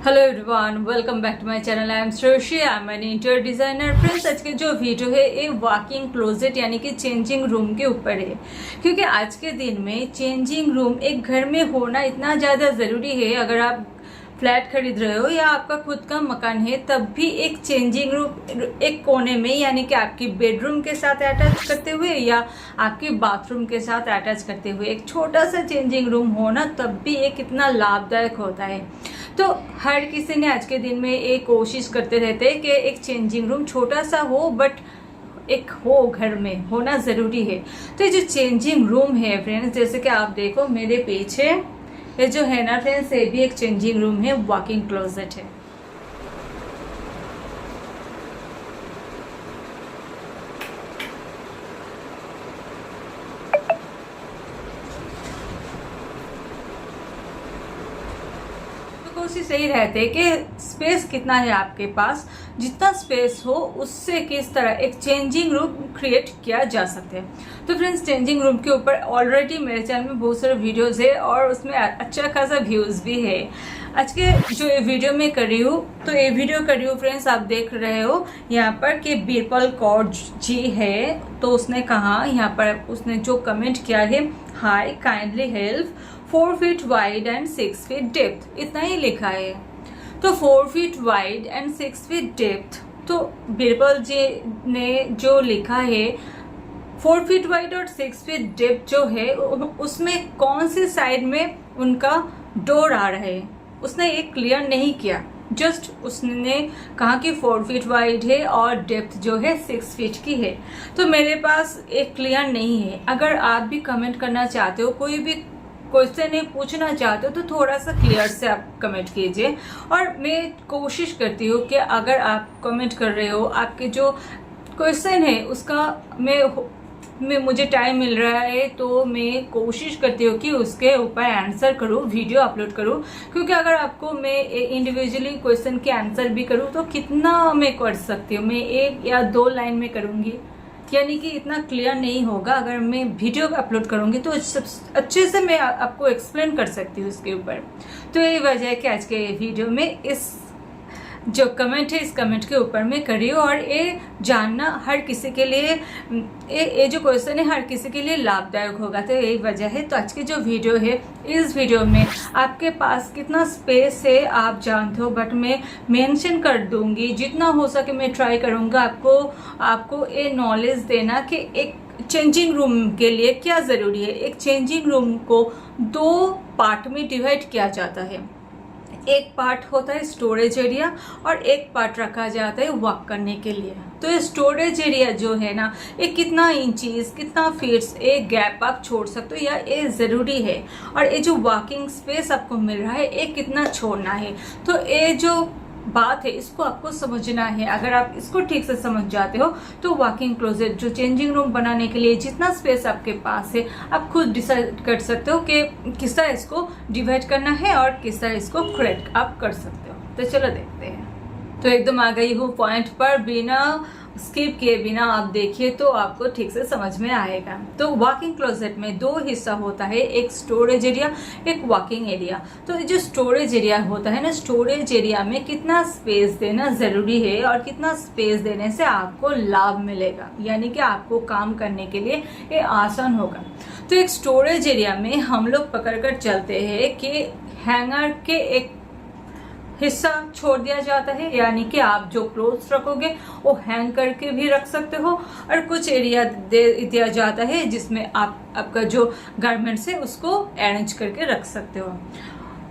Hello everyone, welcome back to my channel. I am Shreyashi, I am an interior designer. Friends, आज के जो video है ये walking closet यानी कि चेंजिंग रूम के ऊपर है, क्योंकि आज के दिन में चेंजिंग रूम एक घर में होना इतना ज़्यादा ज़रूरी है। अगर आप फ्लैट खरीद रहे हो या आपका खुद का मकान है, तब भी एक चेंजिंग रूम एक कोने में यानी कि आपकी बेडरूम के साथ अटैच करते हुए या आपके बाथरूम के साथ अटैच करते हुए एक छोटा सा चेंजिंग रूम होना तब भी एक कितना लाभदायक होता है। तो हर किसी ने आज के दिन में एक कोशिश करते रहते हैं कि एक चेंजिंग रूम छोटा सा हो, बट एक हो घर में होना ज़रूरी है। तो ये जो चेंजिंग रूम है फ्रेंड्स, जैसे कि आप देखो मेरे पीछे ये जो है ना फ्रेंड्स, ये भी एक चेंजिंग रूम है, वॉकिंग क्लोजेट है। कोशिश यही रहती है कि स्पेस कितना है आपके पास, जितना स्पेस हो उससे किस तरह एक चेंजिंग रूम क्रिएट किया जा सकता है। तो फ्रेंड्स, चेंजिंग रूम के ऊपर ऑलरेडी मेरे चैनल में बहुत सारे वीडियोस है और उसमें अच्छा खासा व्यूज़ भी है। आज के जो ये वीडियो में कर रही हूँ, तो ये वीडियो कर रही हूँ फ्रेंड्स, आप देख रहे हो यहाँ पर कि बीरबल कौर जी है। तो उसने कहा, यहाँ पर उसने जो कमेंट किया है, high kindly help 4 feet wide and 6 feet depth, इतना ही लिखा है। तो 4 feet wide and 6 feet depth, तो बीरबल जी ने जो लिखा है 4 फीट वाइड और 6 फीट डेप्थ जो है, उसमें कौन सी साइड में उनका डोर आ रहा है उसने एक क्लियर नहीं किया। जस्ट उसने कहा कि 4 फीट वाइड है और डेप्थ जो है 6 फीट की है। तो मेरे पास एक क्लियर नहीं है। अगर आप भी कमेंट करना चाहते हो, कोई भी क्वेश्चन पूछना चाहते हो, तो थोड़ा सा क्लियर से आप कमेंट कीजिए। और मैं कोशिश करती हूँ कि अगर आप कमेंट कर रहे हो, आपके जो क्वेश्चन है उसका मुझे टाइम मिल रहा है तो मैं कोशिश करती हूँ कि उसके ऊपर आंसर करूँ, वीडियो अपलोड करूँ। क्योंकि अगर आपको मैं इंडिविजुअली क्वेश्चन के आंसर भी करूँ तो कितना मैं कर सकती हूँ, मैं 1 या 2 लाइन में करूँगी, यानी कि इतना क्लियर नहीं होगा। अगर मैं वीडियो अपलोड करूंगी तो अच्छे से मैं आपको एक्सप्लेन कर सकती हूँ इसके ऊपर। तो यही वजह है कि आज के वीडियो में इस जो कमेंट है, इस कमेंट के ऊपर मैं कर रही हूँ। और ये जानना हर किसी के लिए, ये जो क्वेश्चन है हर किसी के लिए लाभदायक होगा। तो यही वजह है। तो आज की जो वीडियो है, इस वीडियो में आपके पास कितना स्पेस है आप जानते हो, बट मैं मेंशन कर दूंगी। जितना हो सके मैं ट्राई करूँगा आपको ये नॉलेज देना कि एक चेंजिंग रूम के लिए क्या ज़रूरी है। एक चेंजिंग रूम को 2 पार्ट में डिवाइड किया जाता है। एक पार्ट होता है स्टोरेज एरिया और एक पार्ट रखा जाता है वॉक करने के लिए। तो ये स्टोरेज एरिया जो है ना, ये कितना इंचीज, कितना फीट्स एक गैप आप छोड़ सकते हो, या ये ज़रूरी है। और ये जो वॉकिंग स्पेस आपको मिल रहा है, ये कितना छोड़ना है। तो ये जो बात है इसको आपको समझना है। अगर आप इसको ठीक से समझ जाते हो तो वॉकिंग क्लोजेट जो चेंजिंग रूम बनाने के लिए जितना स्पेस आपके पास है, आप खुद डिसाइड कर सकते हो कि किस तरह इसको डिवाइड करना है और किस तरह इसको क्रिएट आप कर सकते हो। तो चलो देखते हैं। तो एकदम आ गई हूँ पॉइंट पर, बिना स्किप किए बिना आप देखिए तो आपको ठीक से समझ में आएगा। तो वॉकिंग क्लोजेट में 2 हिस्सा होता है, एक स्टोरेज एरिया, एक वॉकिंग एरिया। तो जो स्टोरेज एरिया होता है ना, स्टोरेज एरिया में कितना स्पेस देना जरूरी है और कितना स्पेस देने से आपको लाभ मिलेगा, यानी कि आपको काम करने के लिए ये आसान होगा। तो एक स्टोरेज एरिया में हम लोग पकड़ कर चलते हैं कि हैंगर के एक हिस्सा छोड़ दिया जाता है, यानी कि आप जो क्लोथ्स रखोगे वो हैंग करके भी रख सकते हो। और कुछ एरिया दे दिया जाता है जिसमें आपका जो गारमेंट्स है उसको अरेंज करके रख सकते हो।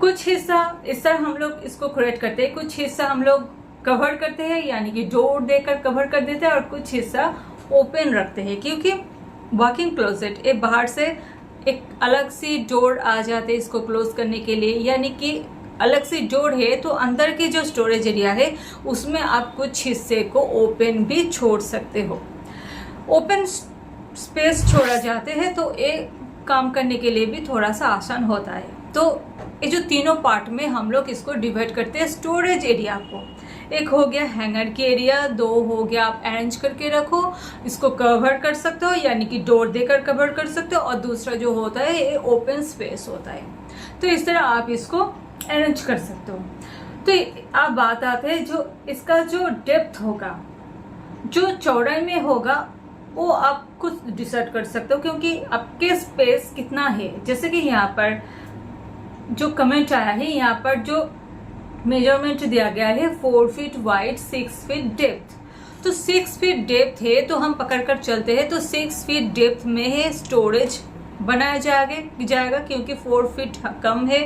कुछ हिस्सा इस तरह हम लोग इसको क्रिएट करते हैं, कुछ हिस्सा हम लोग कवर करते हैं, यानी कि डोर देकर कवर कर देते हैं, और कुछ हिस्सा ओपन रखते हैं। क्योंकि वॉकिंग क्लोजेट ये बाहर से एक अलग सी डोर आ जाते हैं इसको क्लोज करने के लिए, यानी कि अलग से डोर है। तो अंदर की जो स्टोरेज एरिया है उसमें आप कुछ हिस्से को ओपन भी छोड़ सकते हो। ओपन स्पेस छोड़ा जाते हैं तो ये काम करने के लिए भी थोड़ा सा आसान होता है। तो ये जो तीनों पार्ट में हम लोग इसको डिवाइड करते हैं स्टोरेज एरिया को। एक हो गया हैंगर की एरिया, 2 हो गया आप अरेंज करके रखो, इसको कवर कर सकते हो, यानी कि डोर देकर कवर कर सकते हो, और दूसरा जो होता है ये ओपन स्पेस होता है। तो इस तरह आप इसको अरेंज कर सकते हो। तो अब बात आते हैं जो इसका जो डेप्थ होगा, जो चौड़ाई में होगा, वो आप खुद डिसाइड कर सकते हो, क्योंकि आपके स्पेस कितना है। जैसे कि यहाँ पर जो कमेंट आया है, यहाँ पर जो मेजरमेंट दिया गया है 4 फीट वाइड 6 फीट डेप्थ, तो 6 फीट डेप्थ है तो हम पकड़ कर चलते हैं तो 6 फीट डेप्थ में है स्टोरेज बनाया जाएगा क्योंकि 4 फीट कम है,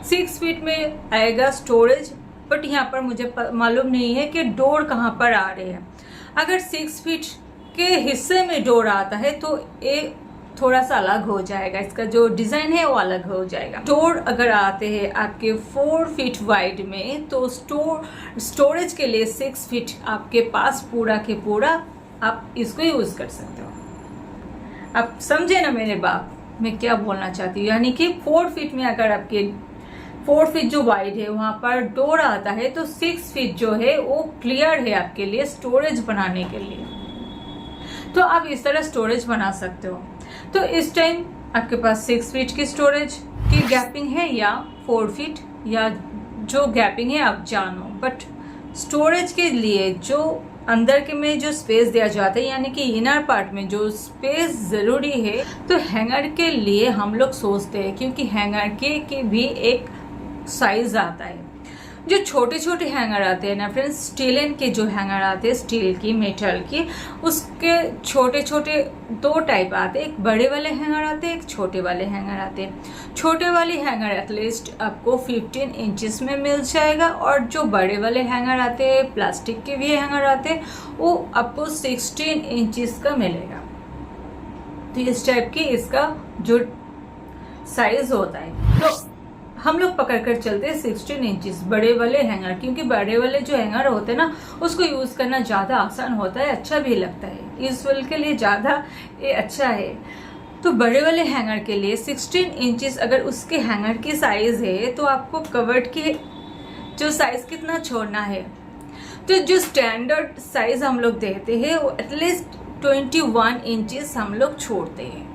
6 फीट में आएगा स्टोरेज। बट यहाँ पर मुझे मालूम नहीं है कि डोर कहाँ पर आ रहे हैं। अगर 6 फीट के हिस्से में डोर आता है तो ये थोड़ा सा अलग हो जाएगा, इसका जो डिजाइन है वो अलग हो जाएगा। डोर अगर आते हैं आपके 4 फीट वाइड में तो स्टोरेज के लिए 6 फीट आपके पास पूरा के पूरा आप इसको यूज कर सकते हो। आप समझे ना मेरे बात, मैं क्या बोलना चाहती हूँ। यानी कि 4 फीट में अगर आपके 4 फीट जो वाइड है वहां पर डोर आता है तो 6 फीट जो है वो क्लियर है आपके लिए स्टोरेज बनाने के लिए। तो आप इस तरह स्टोरेज बना सकते हो। तो इस टाइम आपके पास 6 फीट की स्टोरेज की गैपिंग है या 4 फीट या जो गैपिंग है आप जानो। बट स्टोरेज के लिए जो अंदर के में जो स्पेस दिया जाता है, यानी कि इनर पार्ट में जो स्पेस जरूरी है, तो हैंगर के लिए हम लोग सोचते हैं, क्योंकि हैंगर के भी एक साइज आता है। जो छोटे छोटे हैंगर आते हैं ना फ्रेंड्स, स्टील के जो हैंगर आते हैं, स्टील की, मेटल की, उसके छोटे छोटे 2 टाइप आते हैं। एक बड़े वाले हैंगर आते हैं, एक छोटे वाले हैंगर आते हैं। छोटे वाले हैंगर एटलीस्ट आपको 15 इंचेस में मिल जाएगा, और जो बड़े वाले हैंगर आते हैं, प्लास्टिक के भी हैंगर आते हैं, वो आपको 16 इंचेस का मिलेगा। तो इस टाइप की इसका जो साइज होता है, तो हम लोग पकड़ कर चलते हैं 16 इंचेस बड़े वाले हैंगर, क्योंकि बड़े वाले जो हैंगर होते हैं ना, उसको यूज करना ज्यादा आसान होता है, अच्छा भी लगता है, यूजफुल के लिए ज्यादा ये अच्छा है। तो बड़े वाले हैंगर के लिए 16 इंचेस अगर उसके हैंगर की साइज है तो आपको कवर्ड की जो साइज कितना छोड़ना है। तो जो स्टैंडर्ड साइज हम लोग देते हैं वो एटलीस्ट 21 इंचेस हम लोग छोड़ते हैं।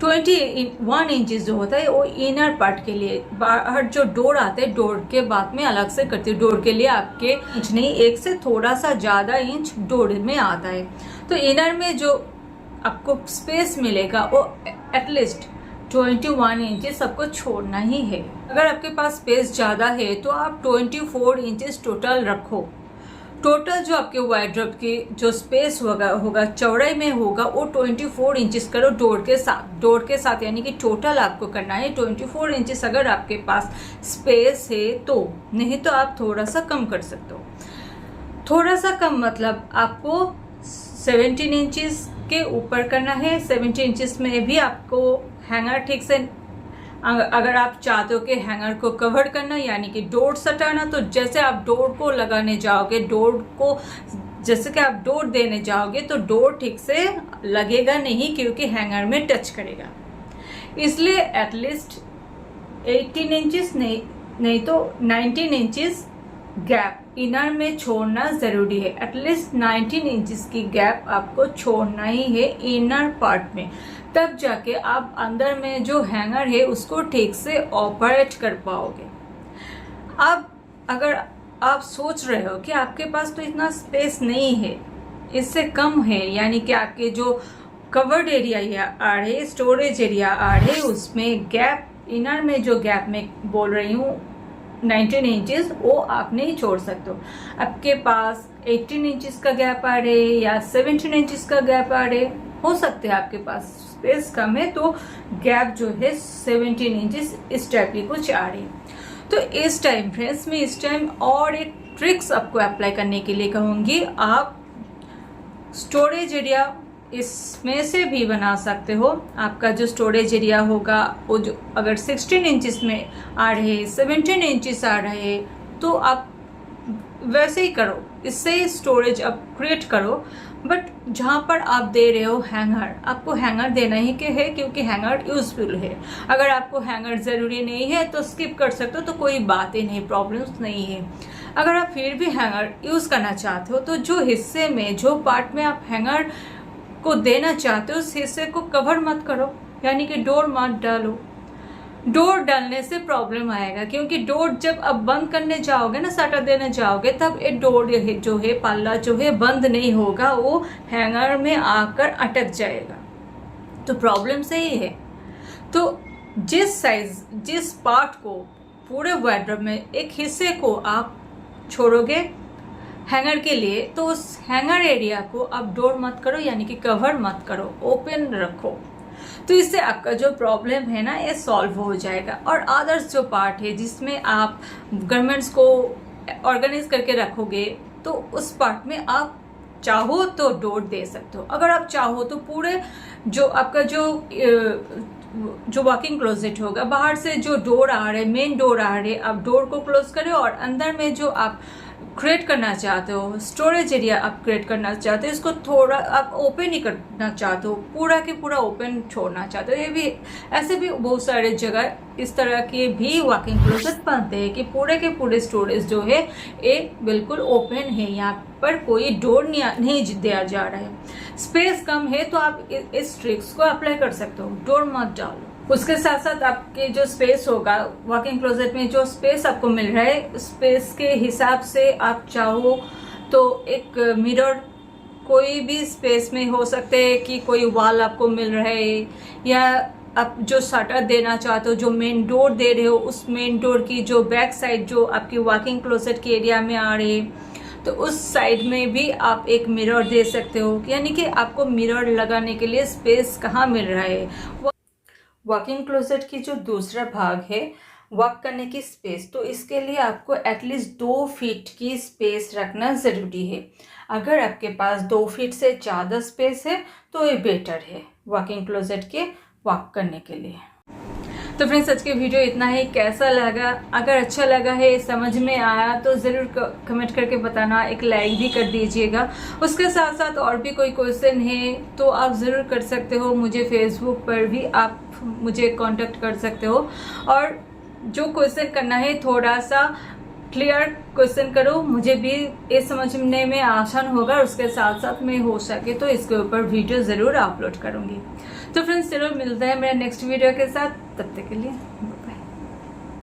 21 इंचेस जो होता है वो इनर पार्ट के लिए। बाहर जो डोर आते हैं, डोर के बाद में अलग से करती हूँ। डोर के लिए आपके इंच नहीं, 1 से थोड़ा सा ज्यादा इंच डोर में आता है। तो इनर में जो आपको स्पेस मिलेगा वो एटलीस्ट 21 इंचेस आपको छोड़ना ही है। अगर आपके पास स्पेस ज्यादा है तो आप 24 इंचेस टोटल रखो। टोटल जो आपके वार्डरोब की जो स्पेस होगा चौड़ाई में होगा वो 24 इंचेस करो डोर के साथ यानी कि टोटल आपको करना है 24 इंचेस अगर आपके पास स्पेस है तो। नहीं तो आप थोड़ा सा कम कर सकते हो। थोड़ा सा कम मतलब आपको 17 इंचेस के ऊपर करना है। 17 इंचेस में भी आपको हैंगर ठीक से, अगर आप चाहते हो कि हैंगर को कवर करना यानी कि डोर सटाना, तो जैसे आप डोर को लगाने जाओगे, डोर को जैसे कि आप डोर देने जाओगे तो डोर ठीक से लगेगा नहीं, क्योंकि हैंगर में टच करेगा। इसलिए एटलीस्ट 18 इंचेस नहीं तो 19 इंचेस गैप इनर में छोड़ना जरूरी है। एटलीस्ट 19 इंचेस की गैप आपको छोड़ना ही है इनर पार्ट में, तब जाके आप अंदर में जो हैंगर है उसको ठीक से ऑपरेट कर पाओगे। अब अगर आप सोच रहे हो कि आपके पास तो इतना स्पेस नहीं है, इससे कम है, यानी कि आपके जो कवर्ड एरिया आ रहे, स्टोरेज एरिया आ रहे, उसमें गैप, इनर में जो गैप मैं बोल रही हूँ 19 इंचेस, वो आप नहीं छोड़ सकते हो। आपके पास 18 इंचेस का गैप आ रहे या 17 इंचेस का गैप आ रहे, हो सकते हैं आपके पास स्पेस कम है तो गैप जो है 17 इंचेस इस टाइप की कुछ आ रही। तो इस टाइम फ्रेंड्स में इस टाइम और एक ट्रिक्स आपको अप्लाई करने के लिए कहूंगी। आप स्टोरेज एरिया इसमें से भी बना सकते हो। आपका जो स्टोरेज एरिया होगा वो जो अगर 16 इंचेस में आ रहे, 17 इंचेस आ रहे, तो आप वैसे ही करो, इससे ही स्टोरेज आप क्रिएट करो। बट जहाँ पर आप दे रहे हो हैंगर, आपको हैंगर देना ही के है, क्योंकि हैंगर यूजफुल है। अगर आपको हैंगर जरूरी नहीं है तो स्किप कर सकते हो, तो कोई बात ही नहीं, प्रॉब्लम्स नहीं है। अगर आप फिर भी हैंगर यूज करना चाहते हो तो जो हिस्से में, जो पार्ट में आप हैंगर को देना चाहते हो उस हिस्से को कवर मत करो, यानी कि डोर मत डालो। डोर डालने से प्रॉब्लम आएगा, क्योंकि डोर जब अब बंद करने जाओगे ना, सटर देने जाओगे, तब ये डोर जो है पल्ला जो है बंद नहीं होगा, वो हैंगर में आकर अटक जाएगा। तो प्रॉब्लम सही है। तो जिस पार्ट को पूरे वार्डरोब में एक हिस्से को आप छोड़ोगे हैंगर के लिए, तो उस हैंगर एरिया को आप डोर मत करो, यानी कि कवर मत करो, ओपन रखो। तो इससे आपका जो प्रॉब्लम है ना ये सॉल्व हो जाएगा। और अदर्स जो पार्ट है जिसमें आप गारमेंट्स को ऑर्गेनाइज करके रखोगे, तो उस पार्ट में आप चाहो तो डोर दे सकते हो। अगर आप चाहो तो पूरे जो आपका जो वॉकिंग क्लोजेट होगा, बाहर से जो डोर आ रहे, मेन डोर आ रहे, आप डोर को क्लोज करें, और अंदर में जो आप क्रिएट करना चाहते हो, स्टोरेज एरिया आप क्रिएट करना चाहते हो, इसको थोड़ा आप ओपन ही करना चाहते हो, पूरा के पूरा ओपन छोड़ना चाहते हो। ये भी ऐसे भी बहुत सारे जगह इस तरह के भी वॉकिंग क्लोजेट बनते हैं कि पूरे के पूरे स्टोरेज जो है ये बिल्कुल ओपन है, यहाँ पर कोई डोर नहीं दिया जा रहा है। स्पेस कम है तो आप इस ट्रिक्स को अप्लाई कर सकते हो, डोर मत डालो। उसके साथ साथ आपके जो स्पेस होगा वॉकिंग क्लोजेट में, जो स्पेस आपको मिल रहा है, स्पेस के हिसाब से आप चाहो तो एक मिरर कोई भी स्पेस में हो सकते हैं, कि कोई वॉल आपको मिल रहा है, या आप जो शटर देना चाहते हो, जो मेन डोर दे रहे हो, उस मेन डोर की जो बैक साइड जो आपकी वॉकिंग क्लोजेट के एरिया में आ रही है, तो उस साइड में भी आप एक मिरर दे सकते हो। यानी कि आपको मिरर लगाने के लिए स्पेस कहाँ मिल रहा है। वॉकिंग क्लोजेट की जो दूसरा भाग है वॉक करने की स्पेस, तो इसके लिए आपको एटलीस्ट 2 फीट की स्पेस रखना ज़रूरी है। अगर आपके पास 2 फीट से ज़्यादा स्पेस है तो ये बेटर है वॉकिंग क्लोजेट के वॉक करने के लिए। तो फ्रेंड्स, आज के वीडियो इतना ही। कैसा लगा? अगर अच्छा लगा है, समझ में आया, तो ज़रूर कमेंट करके बताना, एक लाइक भी कर दीजिएगा। उसके साथ साथ और भी कोई क्वेश्चन है तो आप ज़रूर कर सकते हो, मुझे फेसबुक पर भी आप मुझे कांटेक्ट कर सकते हो। और जो क्वेश्चन करना है थोड़ा सा क्लियर क्वेश्चन करो, मुझे भी ये समझने में आसान होगा। उसके साथ साथ मैं हो सके तो इसके ऊपर वीडियो ज़रूर अपलोड करूँगी। तो फ्रेंड्स, चलो मिलते हैं मेरे नेक्स्ट वीडियो के साथ, तब तक के लिए